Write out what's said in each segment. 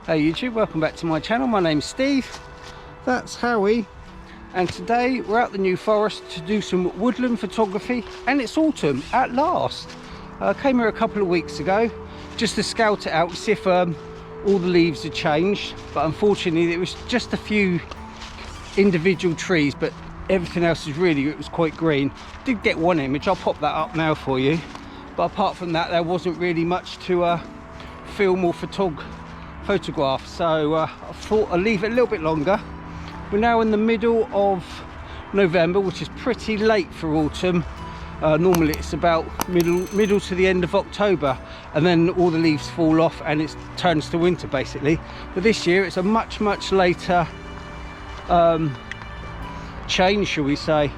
Hey YouTube, welcome back to my channel. My name's Steve, that's Howie, and today we're at the New Forest to do some woodland photography, and it's autumn at last. I came here a couple of weeks ago just to scout it out, see if all the leaves had changed, but unfortunately it was just a few individual trees, but everything else is really, it was quite green. Did get one image, I'll pop that up now for you, but apart from that there wasn't really much to film or photograph, so I thought I'd leave it a little bit longer. We're now in the middle of November, which is pretty late for autumn. Normally it's about middle to the end of October, and then all the leaves fall off and it turns to winter basically. But this year it's a much later change, shall we say.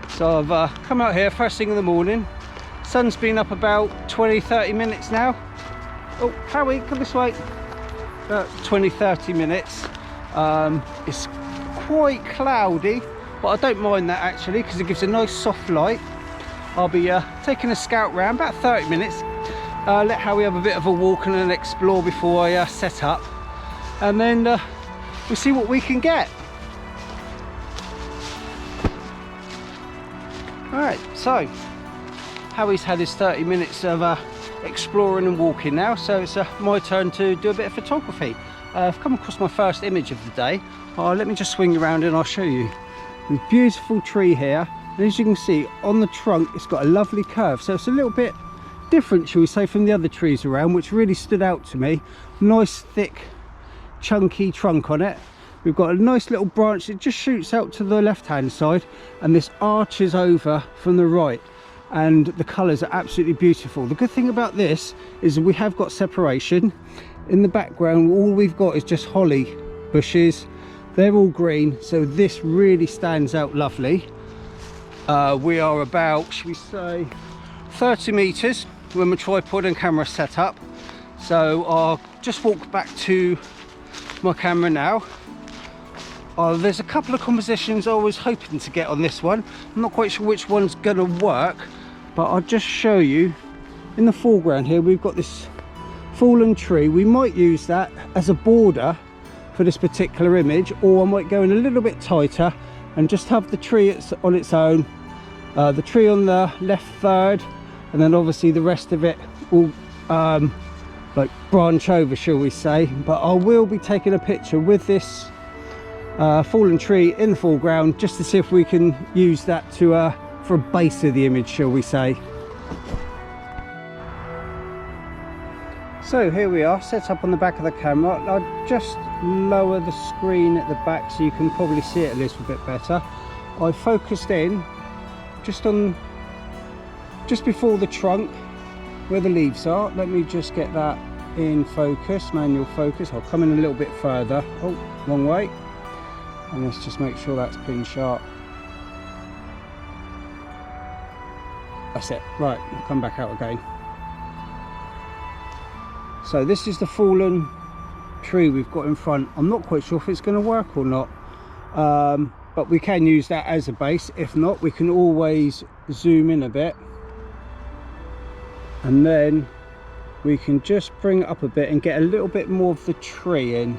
So I've come out here first thing in the morning. Sun's been up about 20-30 minutes now. Oh, Howie, come this way. 20-30 minutes. It's quite cloudy, but I don't mind that actually because it gives a nice soft light. I'll be taking a scout round about 30 minutes. Let Howie have a bit of a walk and an explore before I set up, and then we'll see what we can get. Alright, so Howie's had his 30 minutes of exploring and walking now, so it's my turn to do a bit of photography. I've come across my first image of the day. Let me just swing around and I'll show you. This beautiful tree here, and as you can see on the trunk it's got a lovely curve, so it's a little bit different, shall we say, from the other trees around, which really stood out to me. Nice thick chunky trunk on it. We've got a nice little branch that just shoots out to the left hand side, and this arches over from the right, and the colours are absolutely beautiful. The good thing about this is we have got separation. In the background all we've got is just holly bushes, they're all green, so this really stands out lovely. We are about, should we say, 30 meters with my tripod and camera set up, so I'll just walk back to my camera now. There's a couple of compositions I was hoping to get on this one. I'm not quite sure which one's gonna work, but I'll just show you. In the foreground here we've got this fallen tree. We might use that as a border for this particular image, or I might go in a little bit tighter and just have the tree on its own, the tree on the left third, and then obviously the rest of it will like branch over, shall we say. But I will be taking a picture with this fallen tree in the foreground just to see if we can use that to for a base of the image, shall we say. So here we are, set up on the back of the camera. I'll just lower the screen at the back so you can probably see it a little bit better. I focused in just before the trunk where the leaves are. Let me just get that in focus, manual focus. I'll come in a little bit further. Oh, wrong way. And let's just make sure that's pin sharp. That's it. Right, I'll come back out again. So this is the fallen tree we've got in front. I'm not quite sure if it's going to work or not, but we can use that as a base. If not, we can always zoom in a bit, and then we can just bring it up a bit and get a little bit more of the tree in.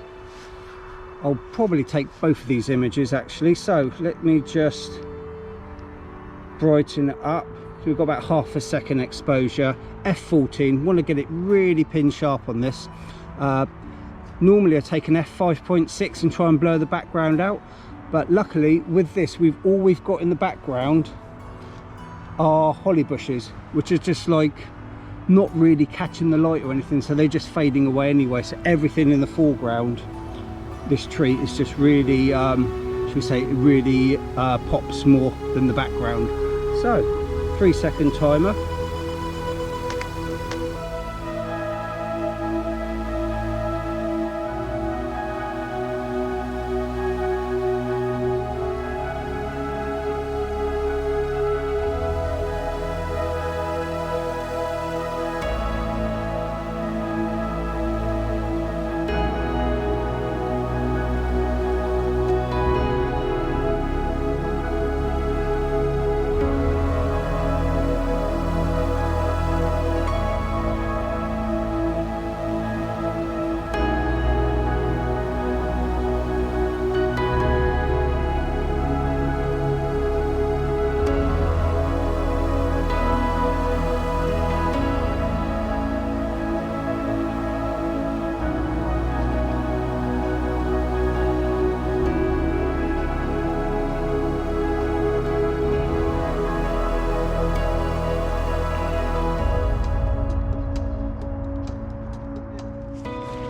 I'll probably take both of these images actually, so let me just brighten it up. So we've got about half a second exposure, f14. Want to get it really pin sharp on this. Normally I take an f5.6 and try and blur the background out, but luckily with this all we've got in the background are holly bushes, which are just like not really catching the light or anything, so they're just fading away anyway. So everything in the foreground, this tree is just really should we say, it really pops more than the background. So 3-second timer.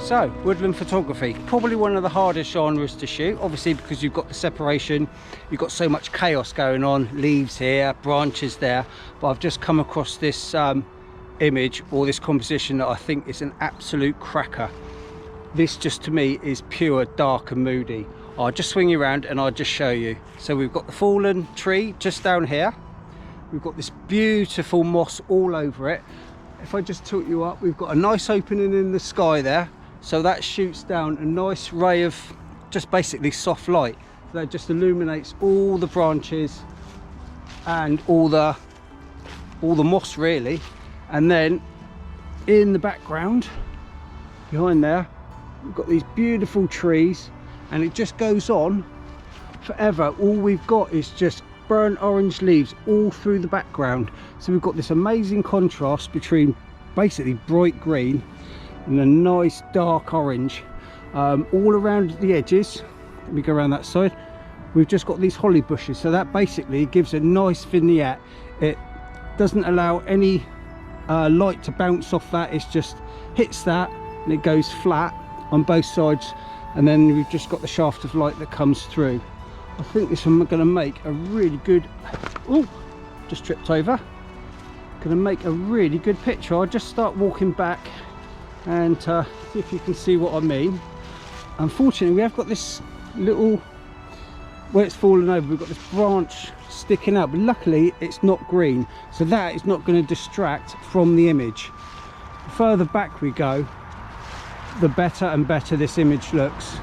So, woodland photography, probably one of the hardest genres to shoot, obviously because you've got the separation, you've got so much chaos going on, leaves here, branches there, but I've just come across this image or this composition that I think is an absolute cracker. This just to me is pure dark and moody. I'll just swing you around and I'll just show you. So we've got the fallen tree just down here, we've got this beautiful moss all over it. If I just tilt you up, we've got a nice opening in the sky there. So that shoots down a nice ray of just basically soft light. That just illuminates all the branches and all the moss really. And then in the background, behind there, we've got these beautiful trees, and it just goes on forever. All we've got is just burnt orange leaves all through the background. So we've got this amazing contrast between basically bright green and a nice dark orange all around the edges. Let me go around that side. We've just got these holly bushes, so that basically gives a nice vignette. It doesn't allow any light to bounce off that. It's just hits that and it goes flat on both sides, and then we've just got the shaft of light that comes through. I think this one going to make a really good, oh, just tripped over, going to make a really good picture. I'll just start walking back and see if you can see what I mean. Unfortunately we have got this little, where it's fallen over, we've got this branch sticking out, but luckily it's not green, so that is not going to distract from the image. The further back we go, the better and better this image looks.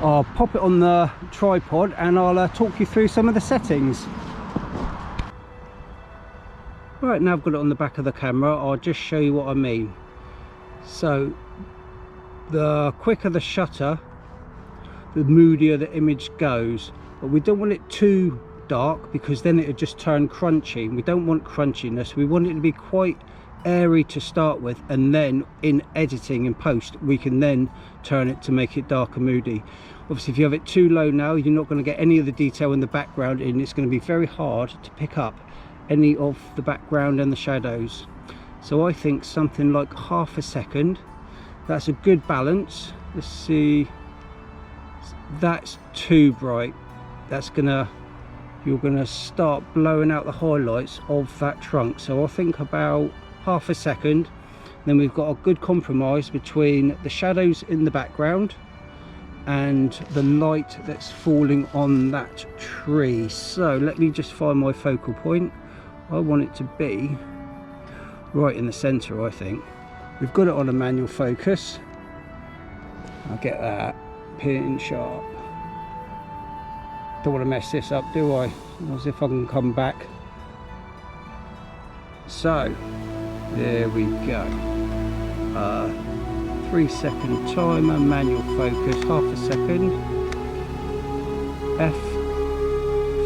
I'll pop it on the tripod and I'll talk you through some of the settings. Right, now I've got it on the back of the camera, I'll just show you what I mean. So the quicker the shutter, the moodier the image goes, but we don't want it too dark because then it would just turn crunchy. We don't want crunchiness, we want it to be quite airy to start with, and then in editing in post we can then turn it to make it dark and moody. Obviously if you have it too low now, you're not going to get any of the detail in the background, and it's going to be very hard to pick up any of the background and the shadows. So I think something like half a second, that's a good balance. Let's see, that's too bright. That's gonna, you're gonna start blowing out the highlights of that trunk. So I think about half a second, then we've got a good compromise between the shadows in the background and the light that's falling on that tree. So let me just find my focal point. I want it to be right in the center. I think we've got it on a manual focus. I'll get that pin sharp. Don't want to mess this up, do I? As if I can come back. So there we go. 3-second timer, manual focus, half a second.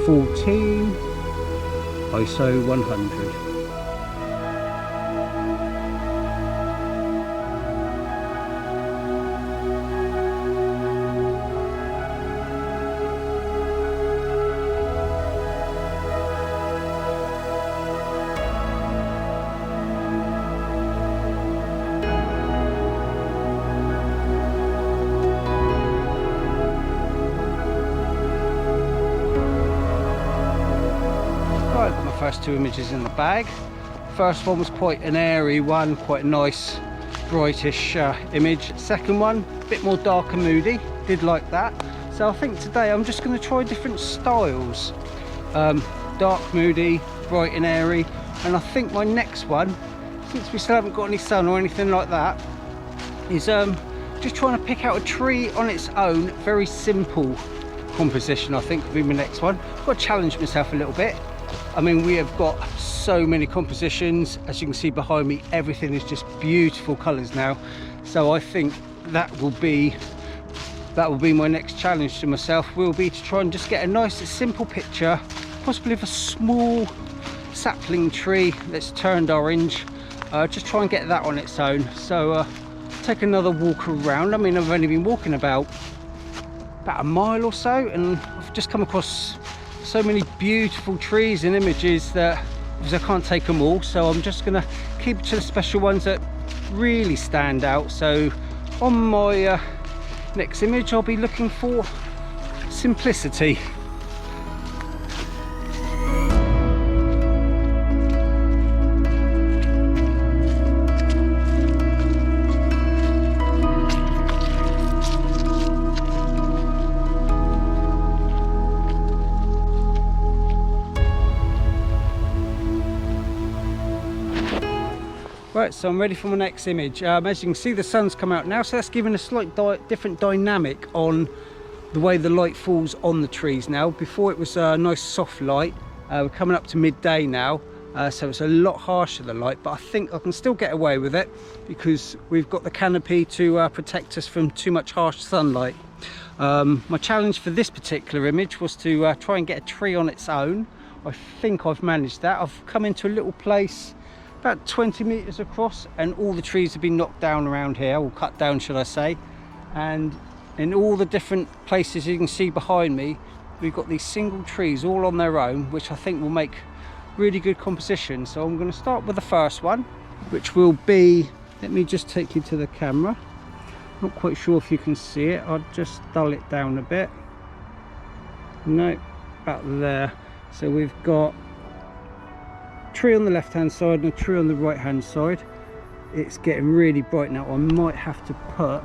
F14, ISO 100. First two images in the bag. First one was quite an airy one, quite a nice brightish image. Second one, a bit more dark and moody, did like that. So I think today I'm just going to try different styles, dark, moody, bright and airy. And I think my next one, since we still haven't got any sun or anything like that, is just trying to pick out a tree on its own. Very simple composition, I think, will be my next one. I've got to challenge myself a little bit. I mean, we have got so many compositions. As you can see behind me, everything is just beautiful colours now. So I think that will be my next challenge to myself, will be to try and just get a nice simple picture, possibly of a small sapling tree that's turned orange. Just try and get that on its own. So take another walk around. I mean, I've only been walking about a mile or so, and I've just come across so many beautiful trees and images that I can't take them all, so I'm just gonna keep it to the special ones that really stand out. So on my next image I'll be looking for simplicity. Right, so I'm ready for my next image. As you can see, the sun's come out now, so that's giving a slight different dynamic on the way the light falls on the trees now. Before it was a nice soft light. We're coming up to midday now, so it's a lot harsher, the light, but I think I can still get away with it because we've got the canopy to protect us from too much harsh sunlight. My challenge for this particular image was to try and get a tree on its own. I think I've managed that. I've come into a little place about 20 meters across, and all the trees have been knocked down around here, or cut down should I say, and in all the different places you can see behind me, we've got these single trees all on their own, which I think will make really good composition. So I'm going to start with the first one, which will be, let me just take you to the camera, not quite sure if you can see it, I'll just dull it down a bit. No, about there. So we've got tree on the left hand side and a tree on the right hand side. It's getting really bright now. I might have to put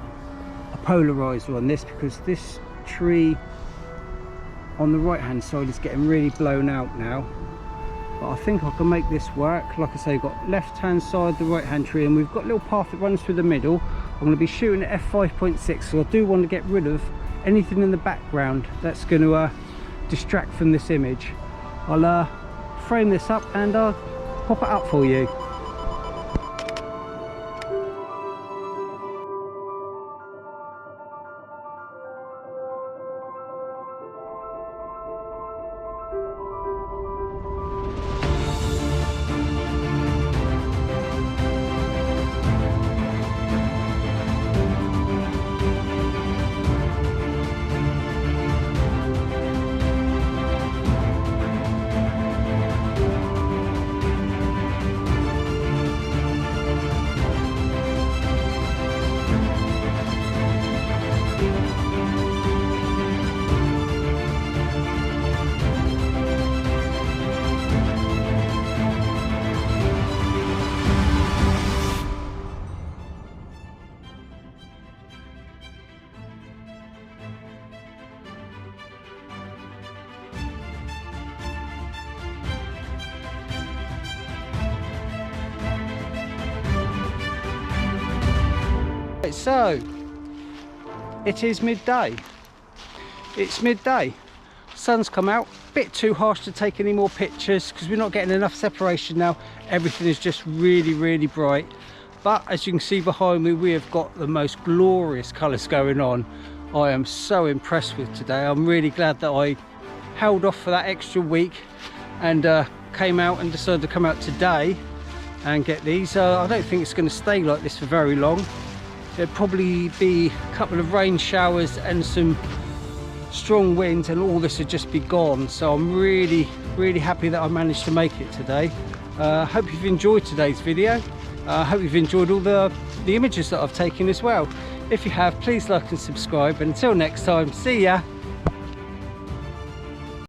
a polarizer on this because this tree on the right hand side is getting really blown out now, but I think I can make this work. Like I say, we've got left hand side, the right hand tree, and we've got a little path that runs through the middle. I'm going to be shooting at f5.6, so I do want to get rid of anything in the background that's going to distract from this image. I'll frame this up and I'll pop it up for you. So it is midday. It's midday. Sun's come out. Bit too harsh to take any more pictures because we're not getting enough separation now. Everything is just really bright. But as you can see behind me, we have got the most glorious colours going on. I am so impressed with today. I'm really glad that I held off for that extra week and came out and decided to come out today and get these. I don't think it's going to stay like this for very long. There'll probably be a couple of rain showers and some strong winds and all this would just be gone. So I'm really happy that I managed to make it today. Hope you've enjoyed today's video. Hope you've enjoyed all the images that I've taken as well. If you have, please like and subscribe, and until next time, see ya.